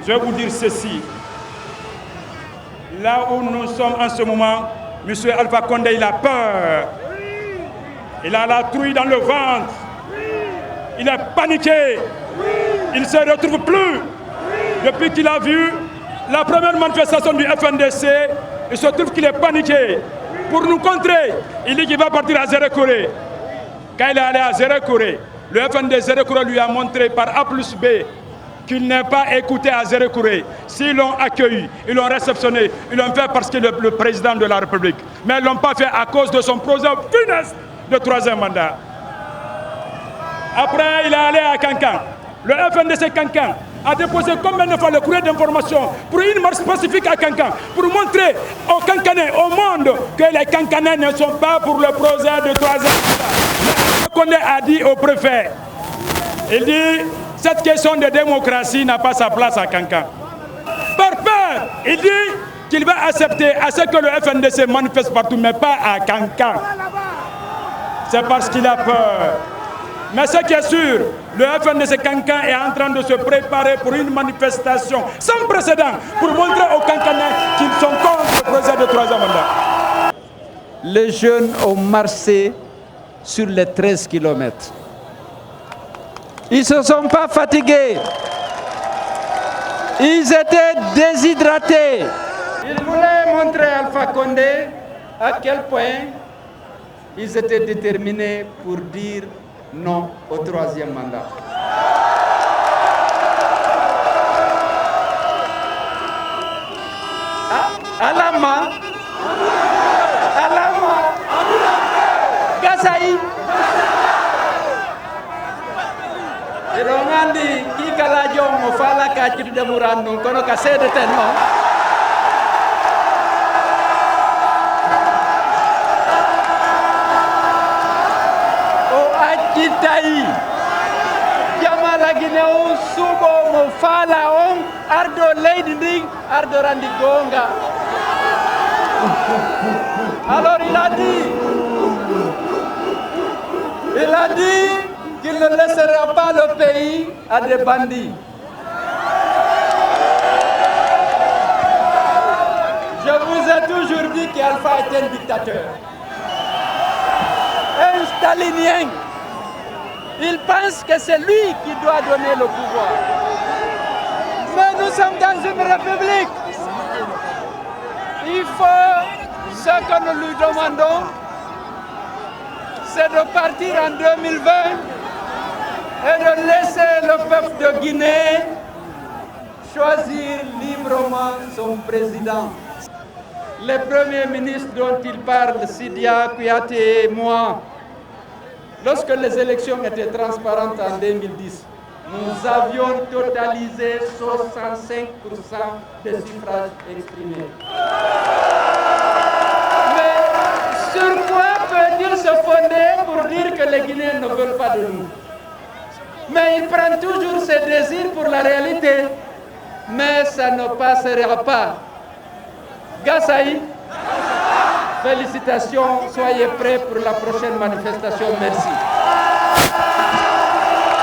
je vais vous dire ceci. Là où nous sommes en ce moment, M. Alpha Condé, il a peur. Il a la trouille dans le ventre. Il est paniqué. Il ne se retrouve plus. Depuis qu'il a vu la première manifestation du FNDC, il se trouve qu'il est paniqué. Pour nous contrer, il dit qu'il va partir à Zérekoré. Quand il est allé à Zérekoré, le FNDC Zérekoré lui a montré par A plus B qu'il n'est pas écouté à Zérekoré. S'ils l'ont accueilli, ils l'ont réceptionné, ils l'ont fait parce qu'il est le président de la République. Mais ils ne l'ont pas fait à cause de son projet funeste de 3e mandat. Après, il est allé à Kankan. Le FNDC Kankan a déposé combien de fois le courrier d'information pour une marche pacifique à Kankan, pour montrer aux Kankanais, au monde, que les Kankanais ne sont pas pour le projet de 3e mandat. Condé a dit au préfet, il dit, cette question de démocratie n'a pas sa place à Kankan. Par peur, il dit qu'il va accepter à ce que le FNDC manifeste partout, mais pas à Kankan. C'est parce qu'il a peur. Mais ce qui est sûr, le FNDC Kankan est en train de se préparer pour une manifestation sans précédent pour montrer aux Kankanais qu'ils sont contre le projet de 3e mandat. Les jeunes ont marché sur les 13 km. Ils ne se sont pas fatigués. Ils étaient déshydratés. Ils voulaient montrer à Alpha Condé à quel point ils étaient déterminés pour dire non au 3e mandat. Alama, Gasaï, Irongandi, Kikala Jong, Fala Kachit de Murano, Kono Kase de Tenno. Itaï, Yamala Guineo, Subo, Mofala, On, Ardo Lady, Ardo Randigonga. Alors il a dit qu'il ne laissera pas le pays à des bandits. Je vous ai toujours dit qu'Alpha est un dictateur, un stalinien. Il pense que c'est lui qui doit donner le pouvoir. Mais nous sommes dans une république. Il faut, ce que nous lui demandons, c'est de partir en 2020 et de laisser le peuple de Guinée choisir librement son président. Les premiers ministres dont il parle, Sidia, Kouyaté et moi, lorsque les élections étaient transparentes en 2010, nous avions totalisé 65% des suffrages exprimés. Mais sur quoi peut-il se fonder pour dire que les Guinéens ne veulent pas de nous? Mais il prend toujours ses désirs pour la réalité. Mais ça ne passera pas. Gasaï, félicitations, soyez prêts pour la prochaine manifestation. Merci.